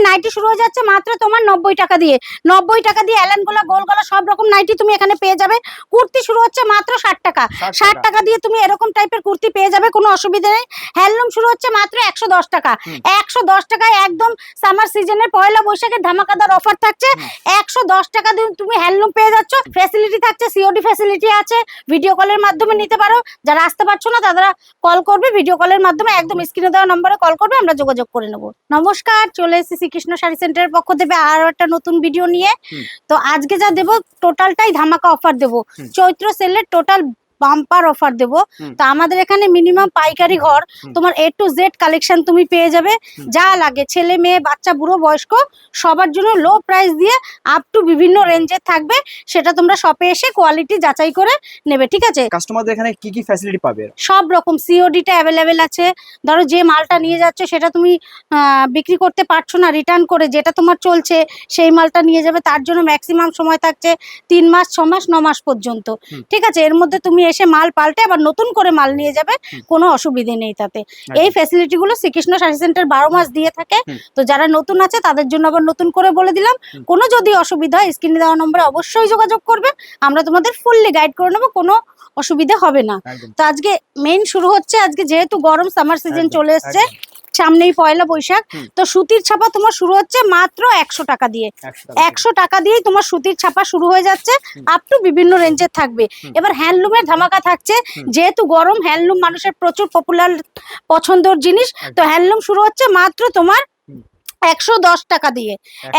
Nightie শুরু হয়ে যাচ্ছে মাত্র তোমার 90 টাকা দিয়ে। 90 টাকা দিয়ে অ্যালান গলা, গোল গলা সব রকম নাইটি তুমি এখানে পেয়ে যাবে। কুর্তি শুরু হচ্ছে মাত্র 60 টাকা। 60 টাকা দিয়ে তুমি এরকম টাইপের কুর্তি পেয়ে যাবে, কোনো অসুবিধা নেই। হ্যান্ডলুম শুরু হচ্ছে মাত্র 110 টাকা। 110 টাকায় একদম সামার সিজনের পয়লা বৈশাখের ধামাকাদার অফার থাকছে। 110 টাকা দিয়ে তুমি হ্যান্ডলুম পেয়ে যাচ্ছ। ফ্যাসিলিটি থাকছে, সিওডি ফ্যাসিলিটি আছে, ভিডিও কলের মাধ্যমে নিতে পারো। যারা আসতে পারছো না তারা কল করবে, ভিডিও কলের মাধ্যমে একদম স্ক্রিনে দেওয়া নম্বরে কল করবে, আমরা যোগাযোগ করে নেব। নমস্কার, চলে এসেছি শ্রীকৃষ্ণ শাড়ি সেন্টারের পক্ষ থেকে আরো একটা নতুন ভিডিও নিয়ে। তো আজকে যা দেবো টোটালটাই ধামাকা অফার দেবো। চৈত্র সেলের টোটাল বাম্পার অফার দেব। তো আমাদের এখানে মিনিমাম পাইকারি ঘর, তোমার A to Z কালেকশন তুমি পেয়ে যাবে। যা লাগে ছেলে মেয়ে বাচ্চা বুড়ো বয়স্ক সবার জন্য লো প্রাইস দিয়ে আপ টু বিভিন্ন রেঞ্জের থাকবে। সেটা তোমরা শপে এসে কোয়ালিটি যাচাই করে নেবে, ঠিক আছে? কাস্টমারদের এখানে কি কি ফ্যাসিলিটি পাবে? সব রকম সিওডিটা অ্যাভেলেবেল আছে। ধরো যে মালটা নিয়ে যাচ্ছে সেটা তুমি বিক্রি করতে পারছো না, রিটার্ন করে যেটা তোমার চলছে সেই মালটা নিয়ে যাবে। তার জন্য ম্যাক্সিমাম সময় থাকছে 3 মাস, 6 মাস, 9 মাস পর্যন্ত, ঠিক আছে? এর মধ্যে তুমি এসে মাল পাল্টে আবার নতুন করে মাল নিয়ে যাবে, কোনো অসুবিধে নেই তাতে। এই ফ্যাসিলিটি গুলো শ্রীকৃষ্ণ শাড়ি সেন্টার 12 মাস দিয়ে থাকে। তো যারা নতুন আছে তাদের জন্য আবার নতুন করে বলে দিলাম, কোনো যদি অসুবিধা হয় স্ক্রিনে দেওয়া নম্বরে অবশ্যই যোগাযোগ করবে, আমরা তোমাদের ফুললি গাইড করে নেবো, কোনো অসুবিধা হবে না। তো আজকে মেইন শুরু হচ্ছে, আজকে যেহেতু গরম সামার সিজন চলে এসছে, সামনেই পয়লা বৈশাখ, তো সুতির ছাপা তোমার শুরু হচ্ছে মাত্র 100 টাকা দিয়ে। 100 টাকা দিয়েই তোমার সুতির ছাপা শুরু হয়ে যাচ্ছে, আপ টু বিভিন্ন রেঞ্জের থাকবে। এবার হ্যান্ডলুমের ধামাকা থাকছে, যেহেতু গরম হ্যান্ডলুম মানুষের প্রচুর পপুলার পছন্দের জিনিস। তো হ্যান্ডলুম শুরু হচ্ছে মাত্র তোমার 110 টাকা দিয়ে।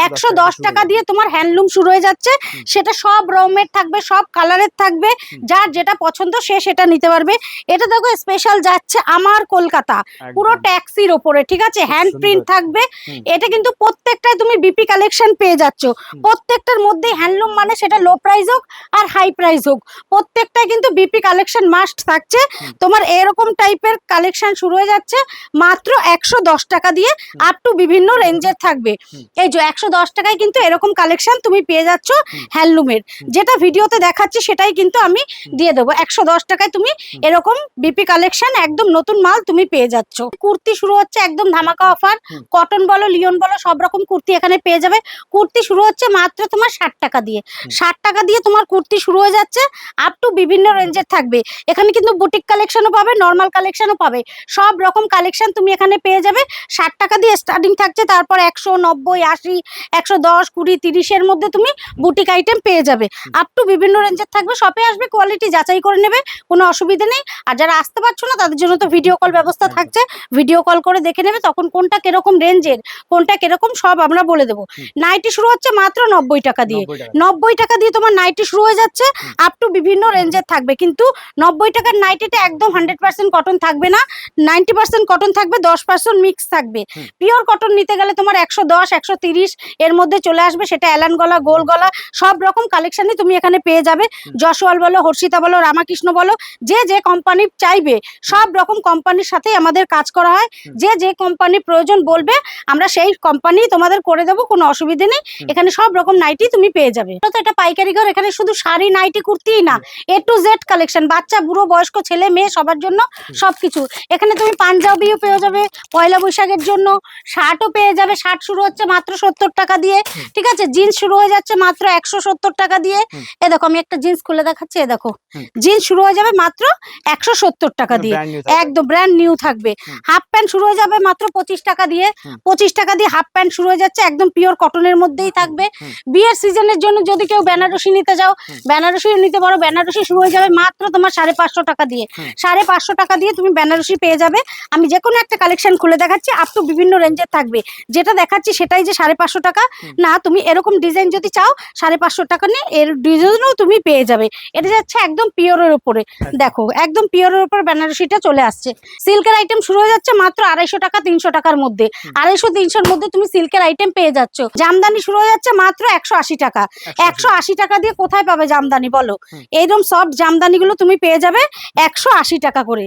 110 টাকা দিয়ে তোমার হ্যান্ডলুম শুরু হয়ে যাচ্ছে। সেটা সব রকমের থাকবে, সব কালারের থাকবে, যার যেটা পছন্দ সে সেটা নিতে পারবে। এটা দেখো স্পেশাল যাচ্ছে আমার কলকাতা, পুরো ট্যাক্সির ওপরে, ঠিক আছে? হ্যান্ড প্রিন্ট থাকবে। এটা কিন্তু প্রত্যেকটাই তুমি বিপি কালেকশন পেয়ে যাচ্ছ। প্রত্যেকটার মধ্যে হ্যান্ডলুম মানে সেটা লো প্রাইস হোক আর হাই প্রাইস হোক, প্রত্যেকটাই কিন্তু বিপি কালেকশন মাস্ট থাকছে। তোমার এরকম টাইপের কালেকশন শুরু হয়ে যাচ্ছে মাত্র 110 টাকা দিয়ে, আপ টু বিভিন্ন রেঞ্জের থাকবে। এই যে 110 টাকায় কিন্তু এরকম কালেকশন তুমি পেয়ে যাচ্ছ হ্যান্ডলুমের। যেটা ভিডিওতে দেখাচ্ছি সেটাই কিন্তু আমি দিয়ে দেবো। 110 টাকায় তুমি এরকম বিপি কালেকশন একদম নতুন মাল তুমি পেয়ে যাচ্ছ। কুর্তি শুরু হচ্ছে একদম ধামাকা অফার, কটন বলো লিওন বলো সব রকম কুর্তি এখানে পেয়ে যাবে। কুর্তি শুরু হচ্ছে মাত্র তোমার 60 টাকা দিয়ে। 60 টাকা দিয়ে তোমার কুর্তি শুরু হয়ে যাচ্ছে, আপ টু বিভিন্ন রেঞ্জের থাকবে। এখানে কিন্তু বুটিক কালেকশনও পাবে, নর্মাল কালেকশনও পাবে, সব রকম কালেকশন তুমি এখানে পেয়ে যাবে। 60 টাকা দিয়ে স্টার্টিং থাকছে, তারপর 100, 90, 80, 110, 20, 30 এর মধ্যে তুমি বুটিক আইটেম পেয়ে যাবে। আপ টু বিভিন্ন রেঞ্জের থাকবে। শপে আসবে, কোয়ালিটি যাচাই করে নেবে, কোনো অসুবিধা নেই। আর যারা আসতে পারছো না তাদের জন্য তো ভিডিও কল ব্যবস্থা থাকছে, ভিডিও কল করে দেখে নেবে, তখন কোনটা কিরকম রেঞ্জের, কোনটা কিরকম সব আমরা বলে দেবো। নাইটি শুরু হচ্ছে মাত্র 90 টাকা দিয়ে। 90 টাকা দিয়ে তোমার নাইটি শুরু হয়ে যাচ্ছে, আপ টু বিভিন্ন রেঞ্জের থাকবে। কিন্তু 90 টাকার নাইটিটা একদম 100% কটন থাকবে না, 90% কটন থাকবে, 10% মিক্স থাকবে। পিওর কটন নিতে গেলে তোমার 110, 130 এর মধ্যে চলে আসবে। সেটা অ্যালান গলা, গোল গলা সব রকম কালেকশনই তুমি এখানে পেয়ে যাবে। যশোয়াল বলো, হর্ষিতা বলো, রামাকৃষ্ণ বলো, যে যে কোম্পানি চাইবে সব রকম কোম্পানির সাথে আমাদের কাজ করা হয়। যে যে কোম্পানি প্রয়োজন বলবে আমরা সেই কোম্পানি তোমাদের করে দেবো, কোনো অসুবিধা নেই। এখানে সব রকম নাইটি তুমি পেয়ে যাবে। তো এটা পাইকারি ঘর, এখানে শুধু শাড়ি নাইটি কুর্তিই না, A to Z কালেকশন, বাচ্চা বুড়ো বয়স্ক ছেলে মেয়ে সবার জন্য সবকিছু। এখানে তুমি পাঞ্জাবিও পেয়ে যাবে পয়লা বৈশাখের জন্য, শার্টও পেয়ে যাবে। শার্ট শুরু হচ্ছে মাত্র 70 টাকা দিয়ে, ঠিক আছে? জিন্স শুরু হয়ে যাচ্ছে মাত্র 170 টাকা দিয়ে। এ দেখো আমি একটা জিন্স খুলে দেখাচ্ছি, এ দেখো জিন্স শুরু হয়ে যাবে মাত্র 170 টাকা দিয়ে, একদম ব্র্যান্ড নিউ থাকবে। হাফ প্যান্ট শুরু হয়ে যাবে মাত্র 25 টাকা দিয়ে। 25 টাকা দিয়ে হাফ প্যান্ট শুরু হয়ে যাচ্ছে, একদম পিওর কটনের মধ্যেই থাকবে। বিয়ের সিজনের জন্য যদি কেউ বেনারসি নিতে যাও বেনারসি নিতে পারো। বেনারসি শুরু হয়ে যাবে মাত্র তোমার 550 টাকা দিয়ে। 550 টাকা দিয়ে তুমি বেনারসি পেয়ে যাবে। আমি যে কোনো একটা কালেকশন খুলে দেখাচ্ছি, আপ টু বিভিন্ন রেঞ্জের থাকবে। যেটা দেখাচ্ছি সেটাই যে 550 টাকা না, তুমি এরকম ডিজাইন যদি চাও 550 টাকা নিয়ে এর ডিজাইনও তুমি পেয়ে যাবে। এটা যাচ্ছে একদম পিওরের উপরে, দেখো একদম পিওরের উপর বেনারসিটা চলে আসছে। সিল্কের আইটেম শুরু হয়ে যাচ্ছে মাত্র 250 টাকা, 300 টাকার মধ্যে। 250, 300 এর মধ্যে তুমি সিল্কের আইটেম পেয়ে যাচ্ছ। জামদানি শুরু হয়ে যাচ্ছে মাত্র 180 টাকা। 180 টাকা দিয়ে কোথায় পাবে জামদানি বলো? এইরকম সব জামদানি গুলো তুমি পেয়ে যাবে 180 টাকা করে।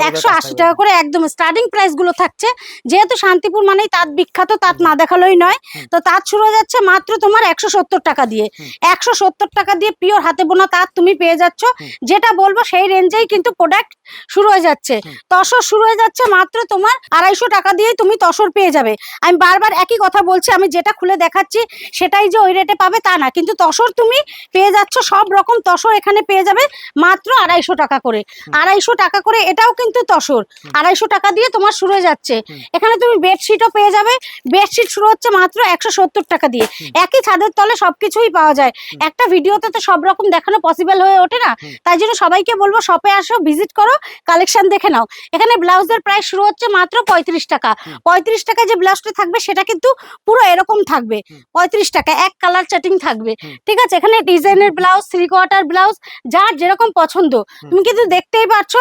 180 টাকা করে একদম স্টার্টিং প্রাইস গুলো থাকছে। যেহেতু শান্তিপুর মানেই তাঁত বিখ্যাত, তাঁত না দেখালোই নয়। তো তাঁত শুরু হয়ে যাচ্ছে মাত্র তোমার 170 টাকা দিয়ে। 170 টাকা দিয়ে পিওর হাতে বোনা তাঁত তুমি পেয়ে যাচ্ছ। যেটা বলবো সেই রেঞ্জেই কিন্তু প্রোডাক্ট শুরু হয়ে যাচ্ছে। তসর শুরু হয়ে যাচ্ছে মাত্র তোমার 250 টাকা দিয়েই তুমি তসর পেয়ে যাবে। আমি বারবার একই কথা বলছি, আমি যেটা খুলে দেখাচ্ছি সেটাই যে ওই রেটে পাবে তা না, কিন্তু তসর তুমি পেয়ে যাচ্ছ, সব রকম তসর এখানে পেয়ে যাবে মাত্র 250 টাকা করে। 250 টাকা করে, এটাও কিন্তু তসর 250 টাকা দিয়ে তোমার শুরু হয়ে যাচ্ছে। এখানে তুমি বেডশিটও পেয়ে যাবে, বেডশিট শুরু হচ্ছে মাত্র 170 টাকা দিয়ে। একই ছাদের তলে সবকিছুই পাওয়া যায়। একটা ভিডিওতে তো সব রকম দেখানো পসিবল হয়ে ওঠে না, তাই জন্য সবাইকে বলবো শপে আসো, ভিজিট করো, কালেকশন দেখে নাও। এখানে ব্লাউজের প্রাইস শুরু হচ্ছে মাত্র 35 টাকা। 35 টাকা যে ব্লাউজটা থাকবে সেটা কিন্তু পুরো এরকম থাকবে, 35 টাকা, এক কালার চার্টিং থাকবে, ঠিক আছে। এখানে ডিজাইনের ব্লাউজ, 3/4 ব্লাউজ, যার যেরকম পছন্দ। তুমি কিন্তু দেখতেই পাচ্ছ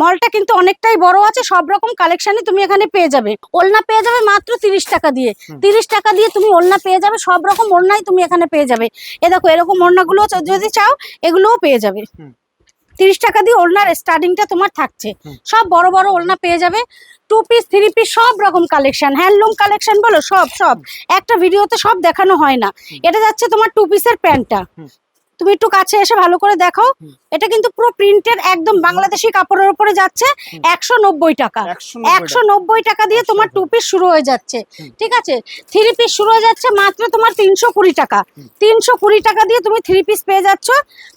মলটা কিন্তু অনেকটাই বড় আছে, সব রকম কালেকশনই তুমি এখানে পেয়ে যাবে। ওড়না পেয়ে যাবে মাত্র 30 টাকা দিয়ে। 30 টাকা দিয়ে তুমি ওড়না পেয়ে যাবে, সব রকম ওড়নাই তুমি এখানে পেয়ে যাবে। এ দেখো এরকম ওড়নাগুলো যদি চাও এগুলোও পেয়ে যাবে। 30 টাকা দিয়ে ওড়নার স্টার্টিংটা তোমার থাকছে। সব বড় বড় ওড়না পেয়ে যাবে, 2 পিস 3 পিস সব রকম কালেকশন, হ্যান্ডলুম কালেকশন বলো, সব একটা ভিডিওতে সব দেখানো হয় না। এটা যাচ্ছে তোমার 2 পিসের প্যান্টটা, তুমি একটু কাছে এসে ভালো করে দেখো। এটা কিন্তু পুরো প্রিন্টের একদম বাংলাদেশি কাপড়ের উপরে যাচ্ছে 190 টাকা। 190 টাকা দিয়ে তোমার 2 পিস শুরু হয়ে যাচ্ছে, ঠিক আছে। 3 পিস শুরু হয়ে যাচ্ছে মাত্র তোমার 320 টাকা। 320 টাকা দিয়ে তুমি 3 পিস পেয়ে যাচ্ছ।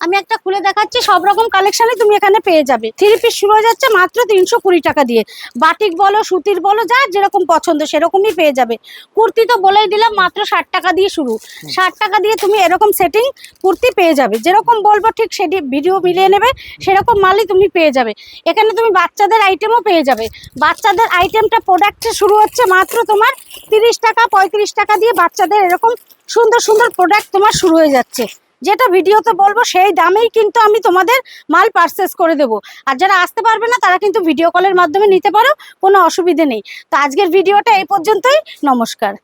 আমি একটা খুলে দেখাচ্ছি, সব রকম কালেকশনই তুমি এখানে পেয়ে যাবে। 3 পিস শুরু হয়ে যাচ্ছে মাত্র 320 টাকা দিয়ে। বাটিক বলো, সুতির বলো, যার যেরকম পছন্দ সেরকমই পেয়ে যাবে। কুর্তি তো বলেই দিলাম মাত্র 60 টাকা দিয়ে শুরু। 60 টাকা দিয়ে তুমি এরকম সেটিং কুর্তি পেয়ে যাবে, যেরকম বলবো ঠিক সেটি ভিডিও মিলিয়ে নেবে, সেরকম মালই তুমি পেয়ে যাবে। এখানে তুমি বাচ্চাদের আইটেমও পেয়ে যাবে। বাচ্চাদের আইটেমটা প্রোডাক্টে শুরু হচ্ছে মাত্র তোমার 30 টাকা 35 টাকা দিয়ে। বাচ্চাদের এরকম সুন্দর সুন্দর প্রোডাক্ট তোমার শুরু হয়ে যাচ্ছে। যেটা ভিডিওতে বলবো সেই দামেই কিন্তু আমি তোমাদের মাল পারচেস করে দেবো। আর যারা আসতে পারবে না তারা কিন্তু ভিডিও কলের মাধ্যমে নিতে পারো, কোনো অসুবিধে নেই। তো আজকের ভিডিওটা এই পর্যন্তই, নমস্কার।